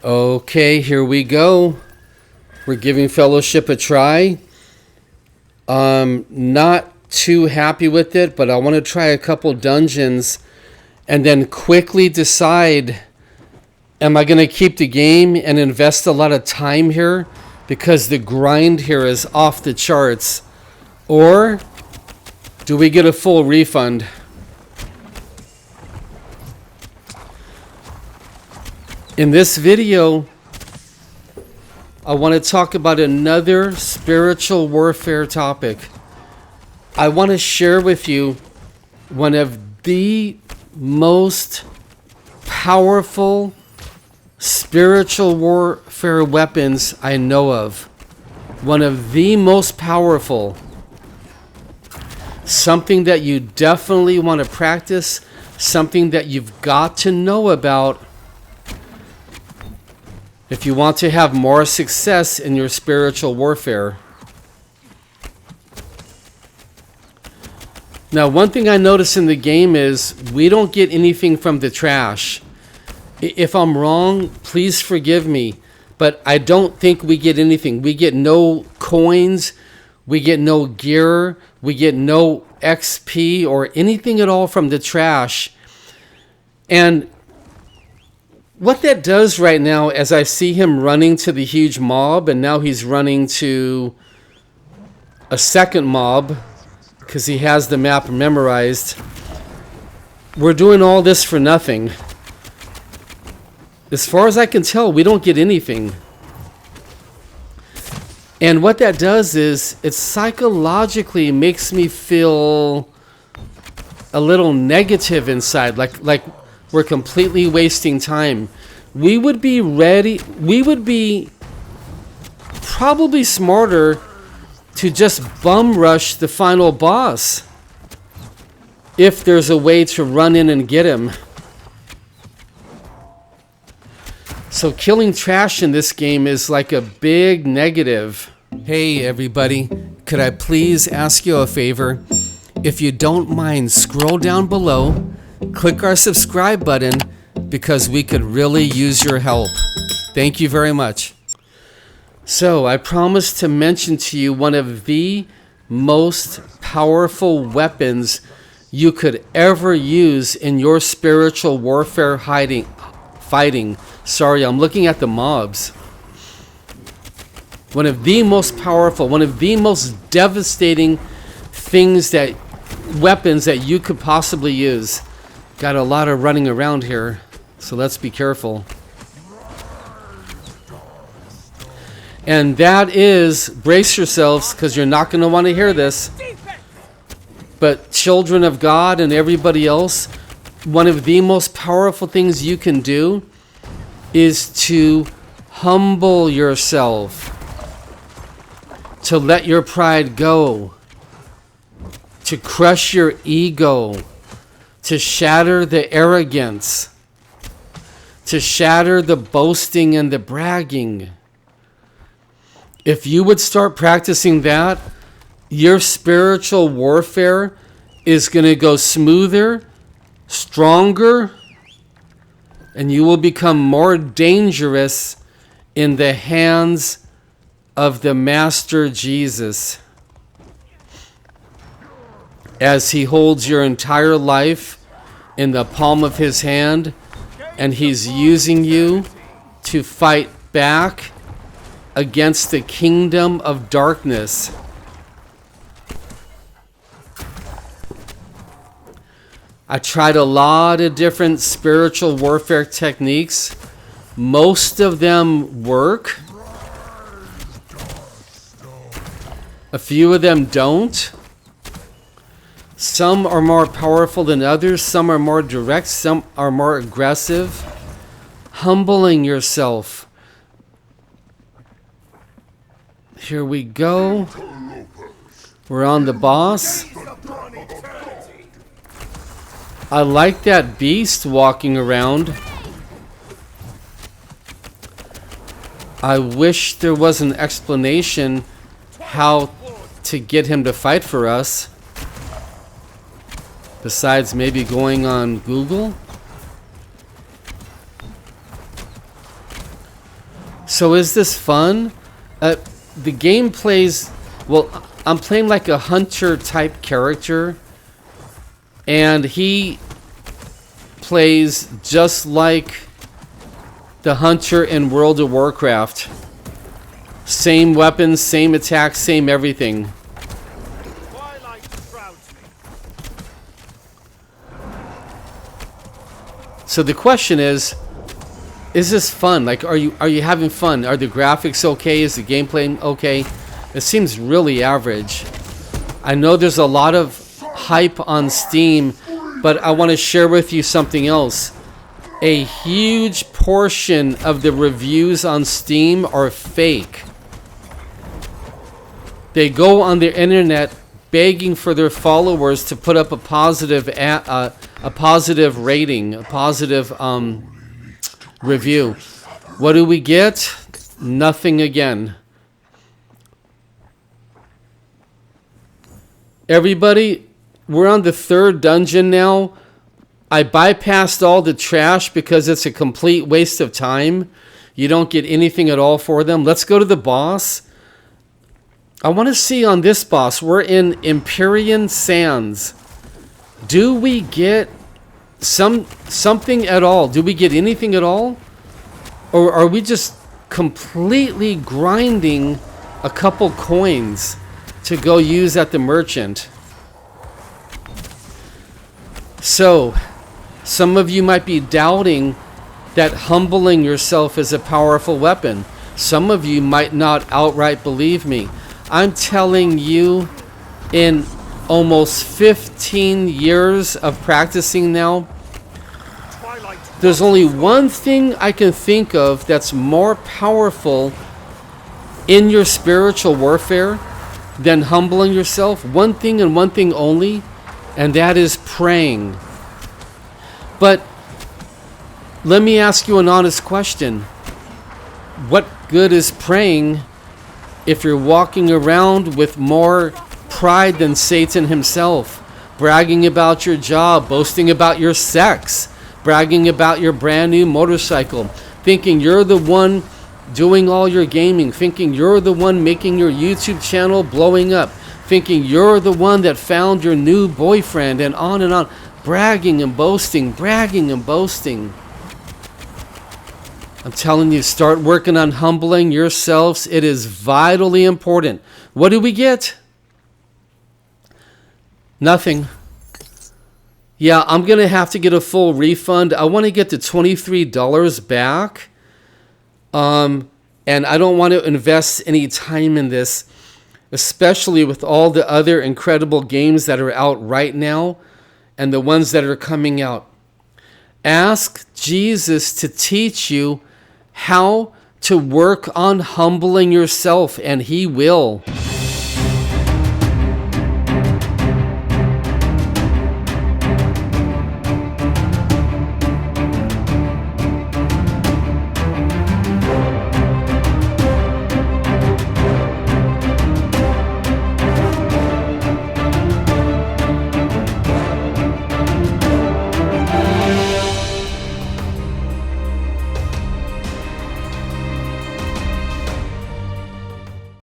Okay, here we go. We're giving Fellowship a try. Not too happy with it, but I want to try a couple dungeons and then quickly decide, am I going to keep the game and invest a lot of time here because the grind here is off the charts, or do we get a full refund? In this video, I want to talk about another spiritual warfare topic. I want to share with you one of the most powerful spiritual warfare weapons I know of. One of the most powerful. Something that you definitely want to practice. Something that you've got to know about if you want to have more success in your spiritual warfare. Now, one thing I notice in the game is we don't get anything from the trash. If I'm wrong, please forgive me, but I don't think we get anything. We get no coins, we get no gear, we get no XP or anything at all from the trash. And what that does right now, as I see him running to the huge mob, and now he's running to a second mob because he has the map memorized. We're doing all this for nothing. As far as I can tell, we don't get anything. And what that does is it psychologically makes me feel a little negative inside, like we're completely wasting time. We would be probably smarter to just bum rush the final boss if there's a way to run in and get him. So killing trash in this game is like a big negative. Hey everybody, could I please ask you a favor? If you don't mind, scroll down below, click our subscribe button, because we could really use your help. Thank you very much. So I promised to mention to you one of the most powerful weapons you could ever use in your spiritual warfare fighting. Sorry, I'm looking at the mobs. One of the most powerful, one of the most devastating weapons that you could possibly use. Got a lot of running around here, so let's be careful. And that is, brace yourselves, because you're not going to want to hear this, but children of God and everybody else, one of the most powerful things you can do is to humble yourself, to let your pride go, to crush your ego, to shatter the arrogance, to shatter the boasting and the bragging. If you would start practicing that, your spiritual warfare is going to go smoother, stronger, and you will become more dangerous in the hands of the Master Jesus, as he holds your entire life in the palm of his hand, and he's using you to fight back against the kingdom of darkness. I tried a lot of different spiritual warfare techniques. Most of them work. A few of them don't. Some are more powerful than others. Some are more direct. Some are more aggressive. Humbling yourself. Here we go. We're on the boss. I like that beast walking around. I wish there was an explanation how to get him to fight for us, besides maybe going on Google. So is this fun? The game plays, well, I'm playing like a hunter type character, and he plays just like the hunter in World of Warcraft. Same weapons, same attacks, same everything. So the question is this fun? Like, are you having fun? Are the graphics okay? Is the gameplay okay? It seems really average. I know there's a lot of hype on Steam, but I want to share with you something else. A huge portion of the reviews on Steam are fake. They go on the internet begging for their followers to put up a positive rating, a positive review. What do we get? Nothing again. Everybody, we're on the 3rd dungeon now. I bypassed all the trash because it's a complete waste of time. You don't get anything at all for them. Let's go to the boss. I want to see on this boss. We're in Empyrean Sands. Do we get something at all? Do we get anything at all? Or are we just completely grinding a couple coins to go use at the merchant? So, some of you might be doubting that humbling yourself is a powerful weapon. Some of you might not outright believe me. I'm telling you, in almost 15 years of practicing now, there's only one thing I can think of that's more powerful in your spiritual warfare than humbling yourself. One thing and one thing only, and that is praying. But let me ask you an honest question. What good is praying if you're walking around with more pride than Satan himself, bragging about your job, boasting about your sex, bragging about your brand new motorcycle, thinking you're the one doing all your gaming, thinking you're the one making your YouTube channel blowing up, thinking you're the one that found your new boyfriend, and on, bragging and boasting, bragging and boasting. I'm telling you, start working on humbling yourselves. It is vitally important. What do we get? Nothing. Yeah, I'm going to have to get a full refund. I want to get the $23 back. And I don't want to invest any time in this, especially with all the other incredible games that are out right now and the ones that are coming out. Ask Jesus to teach you how to work on humbling yourself, and he will.